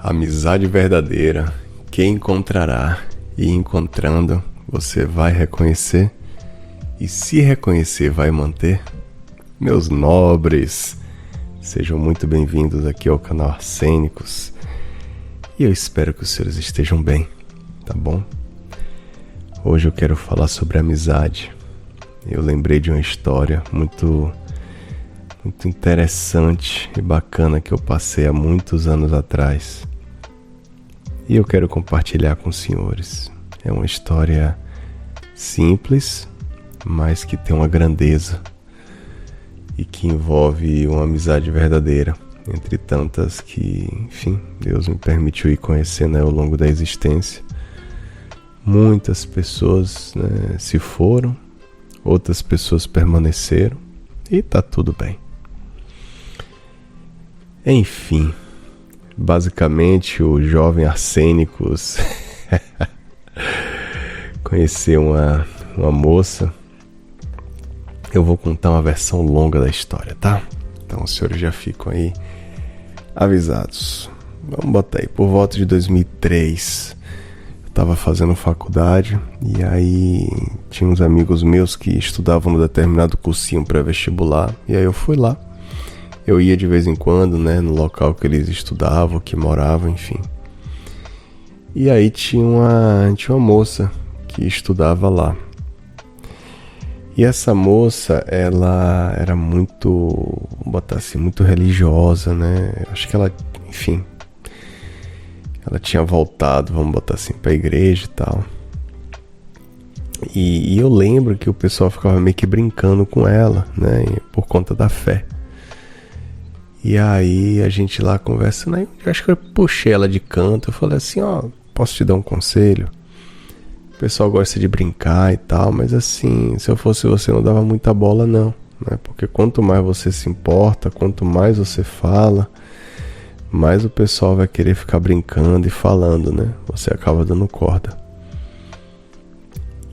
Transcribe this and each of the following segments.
Amizade verdadeira, quem encontrará? E encontrando, você vai reconhecer? E se reconhecer, vai manter? Meus nobres, sejam muito bem-vindos aqui ao canal Arsênicos. E eu espero que os senhores estejam bem, tá bom? Hoje eu quero falar sobre amizade. Eu lembrei de uma história muito interessante e bacana que eu passei há muitos anos atrás. E eu quero compartilhar com os senhores. É uma história simples, mas que tem uma grandeza e que envolve uma amizade verdadeira, entre tantas que, enfim, Deus me permitiu ir conhecendo ao longo da existência. Muitas pessoas, se foram, outras pessoas permaneceram e tá tudo bem. Enfim, basicamente o jovem Arsênicos conheceu uma moça. Eu vou contar uma versão longa da história, tá? Então os senhores já ficam aí avisados. Vamos botar aí, por volta de 2003, eu estava fazendo faculdade e aí tinha uns amigos meus que estudavam no determinado cursinho pré-vestibular e aí eu fui lá. Eu ia de vez em quando, no local que eles estudavam, que moravam, enfim. E aí tinha uma moça que estudava lá. E essa moça, ela era muito, vamos botar assim, muito religiosa, Acho que ela, enfim, ela tinha voltado, vamos botar assim, pra igreja e tal. E eu lembro que o pessoal ficava meio que brincando com ela, por conta da fé. E aí a gente lá conversando, aí eu acho que eu puxei ela de canto, eu falei assim, posso te dar um conselho? O pessoal gosta de brincar e tal, mas assim, se eu fosse você não dava muita bola não, Porque quanto mais você se importa, quanto mais você fala, mais o pessoal vai querer ficar brincando e falando, Você acaba dando corda.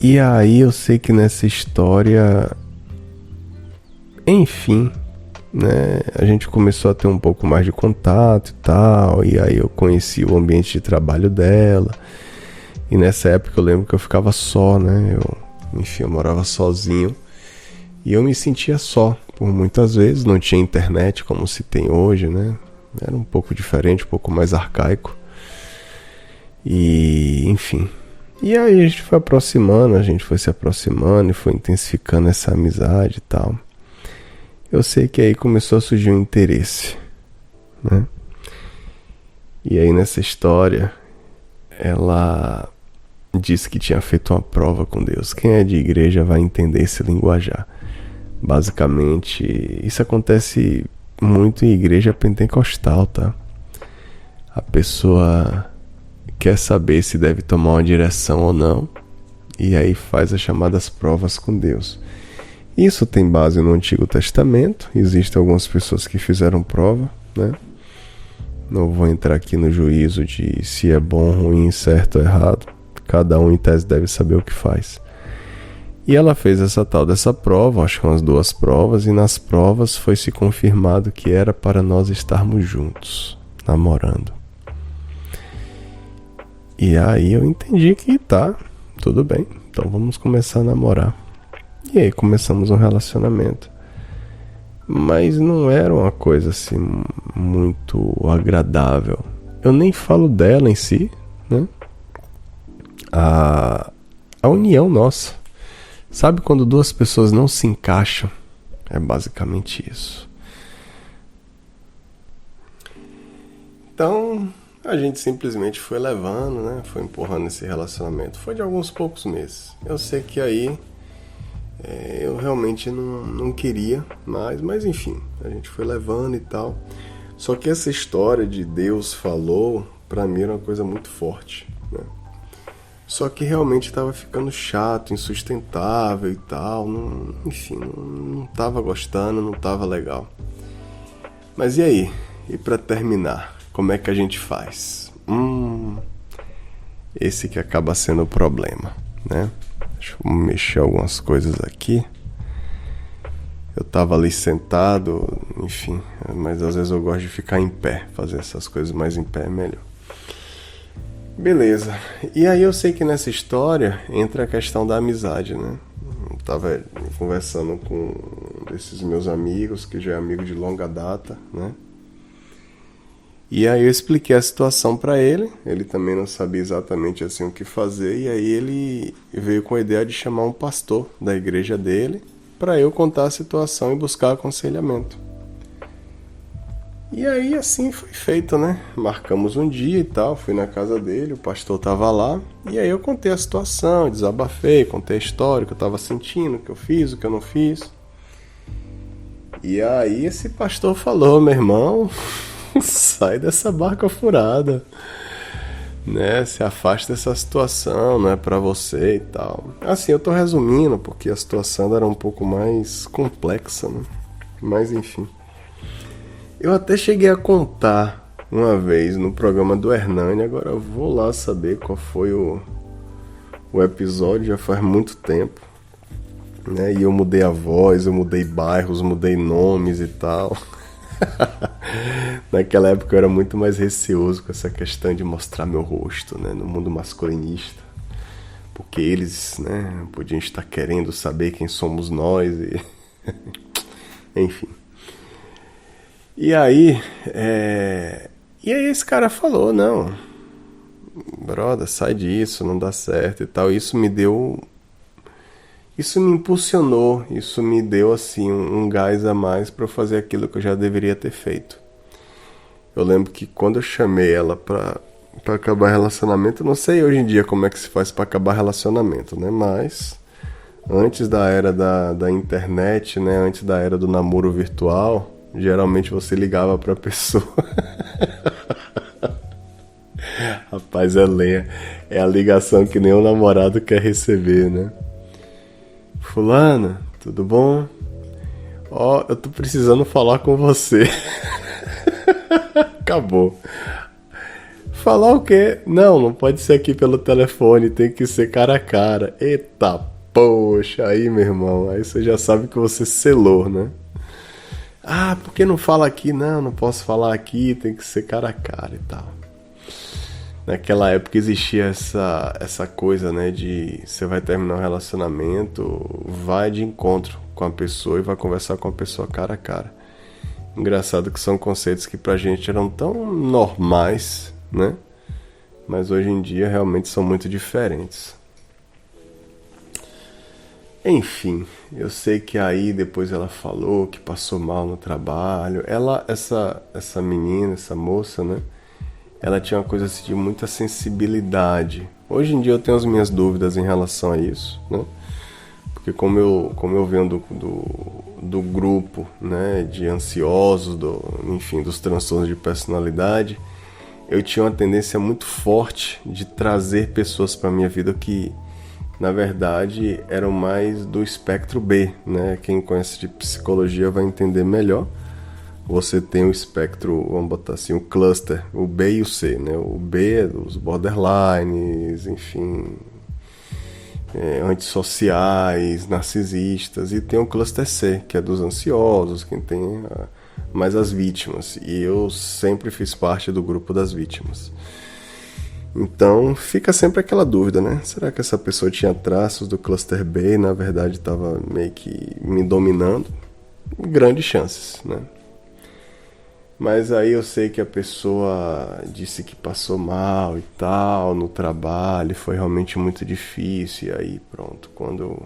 E aí eu sei que nessa história, enfim, a gente começou a ter um pouco mais de contato e tal, e aí eu conheci o ambiente de trabalho dela, e nessa época eu lembro que eu ficava só, eu morava sozinho, e eu me sentia só, por muitas vezes, não tinha internet como se tem hoje, era um pouco diferente, um pouco mais arcaico, e enfim, e aí a gente foi se aproximando e foi intensificando essa amizade e tal. Eu sei que aí começou a surgir um interesse, E aí nessa história, ela disse que tinha feito uma prova com Deus. Quem é de igreja vai entender esse linguajar. Basicamente, isso acontece muito em igreja pentecostal, tá? A pessoa quer saber se deve tomar uma direção ou não, e aí faz as chamadas provas com Deus. Isso tem base no Antigo Testamento. Existem algumas pessoas que fizeram prova, Não vou entrar aqui no juízo de se é bom, ruim, certo ou errado. Cada um em tese deve saber o que faz. E ela fez essa tal dessa prova, acho que umas 2 provas, e nas provas foi se confirmado que era para nós estarmos juntos, namorando. E aí eu entendi que tá, tudo bem, então vamos começar a namorar. E aí começamos um relacionamento. Mas não era uma coisa assim muito agradável. Eu nem falo dela em si, A união nossa. Sabe quando 2 pessoas não se encaixam? É basicamente isso. Então, a gente simplesmente foi levando, Foi empurrando esse relacionamento. Foi de alguns poucos meses. Eu sei que aí eu realmente não queria mais, mas enfim, a gente foi levando e tal. Só que essa história de Deus falou, pra mim era uma coisa muito forte, Só que realmente estava ficando chato, insustentável e tal, não tava gostando, não tava legal. Mas e aí? E pra terminar, como é que a gente faz? Esse que acaba sendo o problema, Deixa eu mexer algumas coisas aqui. Eu tava ali sentado, enfim, mas às vezes eu gosto de ficar em pé, fazer essas coisas mais em pé é melhor. Beleza. E aí eu sei que nessa história entra a questão da amizade, né? Eu tava conversando com um desses meus amigos, que já é amigo de longa data, né? E aí eu expliquei a situação pra ele também não sabia exatamente assim o que fazer, e aí ele veio com a ideia de chamar um pastor da igreja dele pra eu contar a situação e buscar aconselhamento. E aí assim foi feito, né? Marcamos um dia e tal, fui na casa dele, o pastor tava lá, e aí eu contei a situação, desabafei, contei a história, o que eu tava sentindo, o que eu fiz, o que eu não fiz. E aí esse pastor falou, meu irmão, sai dessa barca furada, né? Se afaste dessa situação, não é pra você e tal. Assim, eu tô resumindo porque a situação era um pouco mais complexa, né? Mas enfim. Eu até cheguei a contar uma vez no programa do Hernani, agora eu vou lá saber qual foi o episódio, já faz muito tempo, né? E eu mudei a voz, eu mudei bairros, mudei nomes e tal. Naquela época eu era muito mais receoso com essa questão de mostrar meu rosto, né, no mundo masculinista, porque eles, né, podiam estar querendo saber quem somos nós e enfim. E aí, e aí esse cara falou, não, brother, sai disso, não dá certo e tal. Isso me impulsionou, isso me deu assim um gás a mais para eu fazer aquilo que eu já deveria ter feito. Eu lembro que quando eu chamei ela pra acabar relacionamento, eu não sei hoje em dia como é que se faz pra acabar relacionamento, né? Mas antes da era da internet, né? Antes da era do namoro virtual, geralmente você ligava pra pessoa. Rapaz, é lenha. É a ligação que nem o namorado quer receber, né? Fulana, tudo bom? Ó, eu tô precisando falar com você. Acabou. Falar o quê? Não pode ser aqui pelo telefone, tem que ser cara a cara. Eita, poxa, aí, meu irmão, aí você já sabe que você selou, né? Ah, por que não fala aqui? Não posso falar aqui, tem que ser cara a cara e tal. Naquela época existia essa coisa, né, de você vai terminar um relacionamento, vai de encontro com a pessoa e vai conversar com a pessoa cara a cara. Engraçado que são conceitos que pra gente eram tão normais, né? Mas hoje em dia realmente são muito diferentes. Enfim, eu sei que aí depois ela falou que passou mal no trabalho. Essa menina, essa moça, né? Ela tinha uma coisa assim de muita sensibilidade. Hoje em dia eu tenho as minhas dúvidas em relação a isso, né? Porque como eu venho do grupo, né, de ansiosos, enfim, dos transtornos de personalidade, eu tinha uma tendência muito forte de trazer pessoas para minha vida que, na verdade, eram mais do espectro B, né? Quem conhece de psicologia vai entender melhor. Você tem o espectro, vamos botar assim, o cluster, o B e o C, né? O B é dos borderlines, enfim, antissociais, narcisistas, e tem o cluster C, que é dos ansiosos, quem tem mais as vítimas, e eu sempre fiz parte do grupo das vítimas. Então fica sempre aquela dúvida, né? Será que essa pessoa tinha traços do cluster B e na verdade estava meio que me dominando? Grandes chances, né? Mas aí eu sei que a pessoa disse que passou mal e tal no trabalho, foi realmente muito difícil. E aí pronto, quando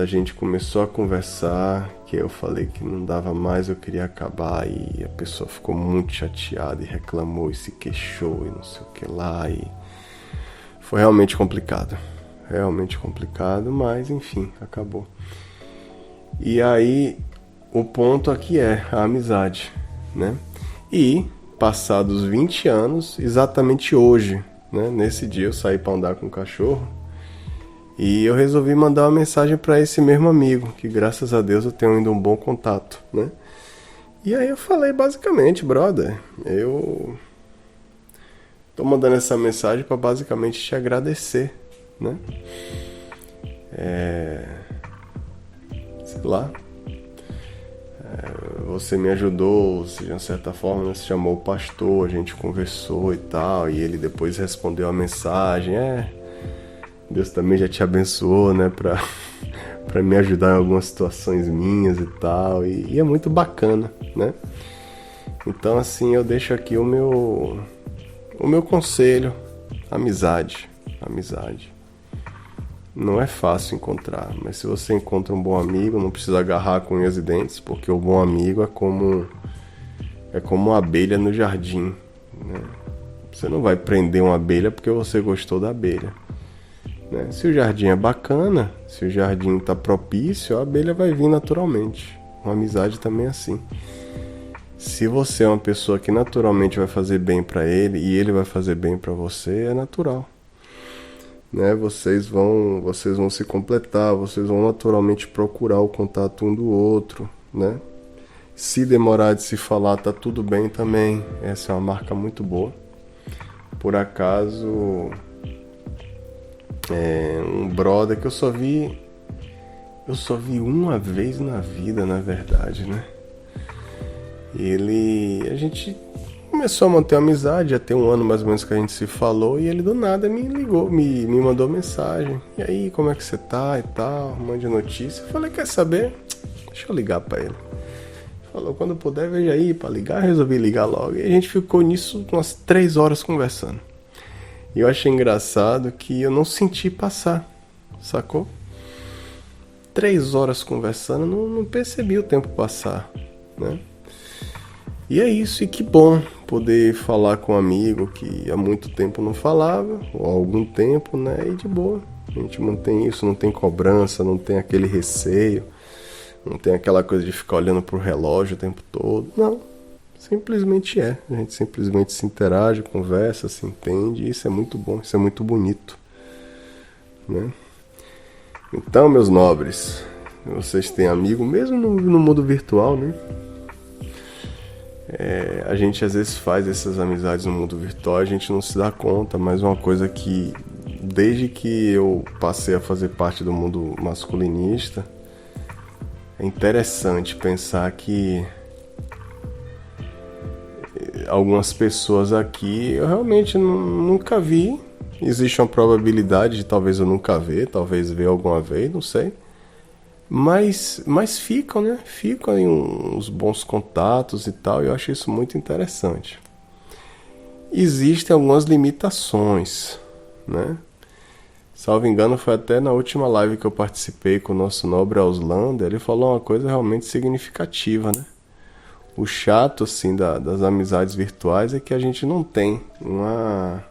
a gente começou a conversar, que eu falei que não dava mais, eu queria acabar, e a pessoa ficou muito chateada e reclamou e se queixou e não sei o que lá, e foi realmente complicado, mas enfim, acabou. E aí o ponto aqui é a amizade, né? E passados 20 anos, exatamente hoje, né? Nesse dia eu saí para andar com o cachorro e eu resolvi mandar uma mensagem para esse mesmo amigo, que graças a Deus eu tenho ainda um bom contato, né? E aí eu falei basicamente, brother, eu tô mandando essa mensagem para basicamente te agradecer, né? Sei lá, Você me ajudou, ou seja, de certa forma você chamou o pastor, a gente conversou e tal, e ele depois respondeu a mensagem, Deus também já te abençoou, né, pra me ajudar em algumas situações minhas e tal, e é muito bacana, né? Então assim, eu deixo aqui o meu conselho, amizade. Não é fácil encontrar, mas se você encontra um bom amigo, não precisa agarrar com unhas e dentes, porque o bom amigo é como uma abelha no jardim, né? Você não vai prender uma abelha porque você gostou da abelha, né? Se o jardim é bacana, se o jardim está propício, a abelha vai vir naturalmente. Uma amizade também é assim. Se você é uma pessoa que naturalmente vai fazer bem para ele e ele vai fazer bem para você, é natural, né? Vocês vão se completar, vocês vão naturalmente procurar o contato um do outro, né? Se demorar de se falar, tá tudo bem também. Essa é uma marca muito boa. Por acaso, um brother que eu só vi uma vez na vida, na verdade, né? A gente começou a manter uma amizade, já tem um ano mais ou menos que a gente se falou, e ele do nada me ligou, me mandou mensagem. E aí, como é que você tá e tal? Mande notícia. Eu falei, quer saber? Deixa eu ligar pra ele. Falou, quando puder, veja aí pra ligar. Eu resolvi ligar logo. E a gente ficou nisso umas 3 horas conversando. E eu achei engraçado que eu não senti passar, sacou? 3 horas conversando, não percebi o tempo passar, né? E é isso, e que bom poder falar com um amigo que há muito tempo não falava, ou há algum tempo, né? E de boa, a gente mantém isso, não tem cobrança, não tem aquele receio, não tem aquela coisa de ficar olhando pro relógio o tempo todo. Não, simplesmente a gente simplesmente se interage, conversa, se entende, e isso é muito bom, isso é muito bonito, né? Então, meus nobres, vocês têm amigo mesmo no mundo virtual, né? A gente às vezes faz essas amizades no mundo virtual, a gente não se dá conta, mas uma coisa que desde que eu passei a fazer parte do mundo masculinista, é interessante pensar que algumas pessoas aqui eu realmente nunca vi. Existe uma probabilidade de talvez eu nunca ver, talvez ver alguma vez, não sei. Mas ficam, né? Ficam aí uns bons contatos e tal, e eu acho isso muito interessante. Existem algumas limitações, né? Salvo engano, foi até na última live que eu participei com o nosso nobre Auslander, ele falou uma coisa realmente significativa, né? O chato, assim, das amizades virtuais é que a gente não tem uma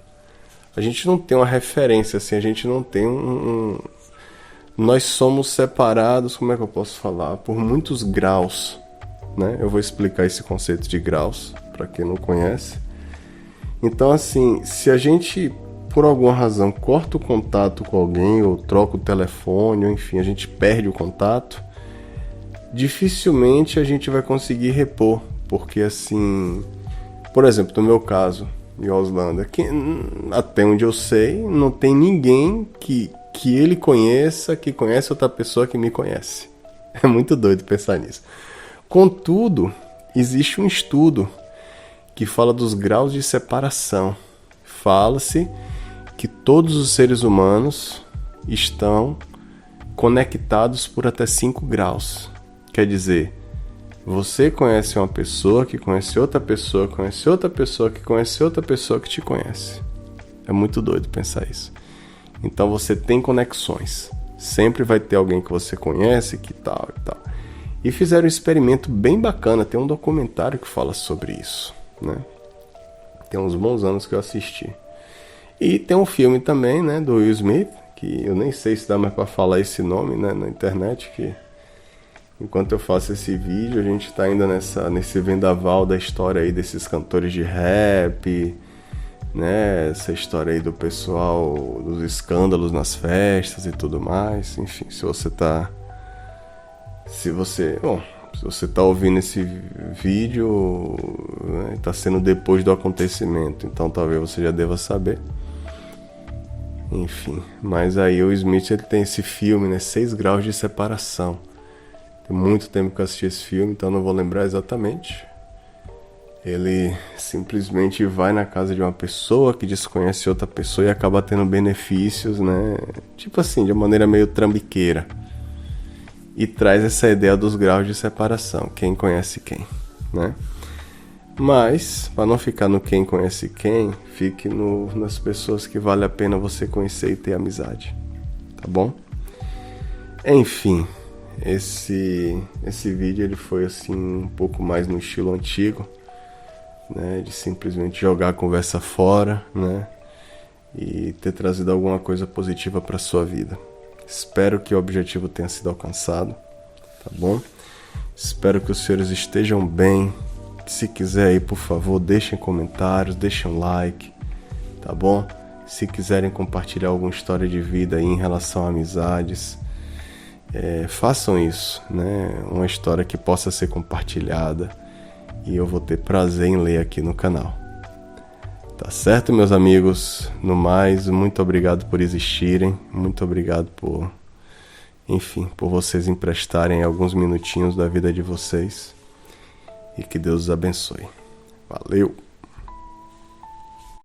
referência, assim, a gente não tem nós somos separados, como é que eu posso falar? Por muitos graus, né? Eu vou explicar esse conceito de graus, para quem não conhece. Então, assim, se a gente, por alguma razão, corta o contato com alguém, ou troca o telefone, ou enfim, a gente perde o contato, dificilmente a gente vai conseguir repor, porque assim, por exemplo, no meu caso, em Auslander, até onde eu sei, não tem ninguém que ele conheça, que conhece outra pessoa que me conhece. É muito doido pensar nisso. Contudo, existe um estudo que fala dos graus de separação. Fala-se que todos os seres humanos estão conectados por até 5 graus. Quer dizer, você conhece uma pessoa que conhece outra pessoa, conhece outra pessoa que conhece outra pessoa que te conhece. É muito doido pensar isso. Então você tem conexões. Sempre vai ter alguém que você conhece, que tal e tal. E fizeram um experimento bem bacana. Tem um documentário que fala sobre isso, né? Tem uns bons anos que eu assisti. E tem um filme também, né, do Will Smith, que eu nem sei se dá mais pra falar esse nome, né, na internet, que enquanto eu faço esse vídeo, a gente tá ainda nesse vendaval da história aí desses cantores de rap, né, essa história aí do pessoal, dos escândalos nas festas e tudo mais. Enfim, se você tá ouvindo esse vídeo, né, tá sendo depois do acontecimento, então talvez você já deva saber. Enfim, mas aí o Smith, ele tem esse filme, né, 6 graus de separação. Tem muito tempo que eu assisti esse filme, então não vou lembrar exatamente. Ele simplesmente vai na casa de uma pessoa que desconhece outra pessoa e acaba tendo benefícios, né? Tipo assim, de uma maneira meio trambiqueira. E traz essa ideia dos graus de separação, quem conhece quem, né? Mas, para não ficar no quem conhece quem, fique nas pessoas que vale a pena você conhecer e ter amizade, tá bom? Enfim, esse vídeo ele foi assim um pouco mais no estilo antigo, né? De simplesmente jogar a conversa fora, né? E ter trazido alguma coisa positiva para sua vida. Espero que o objetivo tenha sido alcançado, tá bom? Espero que os senhores estejam bem. Se quiser aí, por favor, deixem comentários, deixem um like, tá bom? Se quiserem compartilhar alguma história de vida aí em relação a amizades, façam isso, né? Uma história que possa ser compartilhada e eu vou ter prazer em ler aqui no canal. Tá certo, meus amigos? No mais, muito obrigado por existirem, muito obrigado por vocês emprestarem alguns minutinhos da vida de vocês. E que Deus os abençoe. Valeu!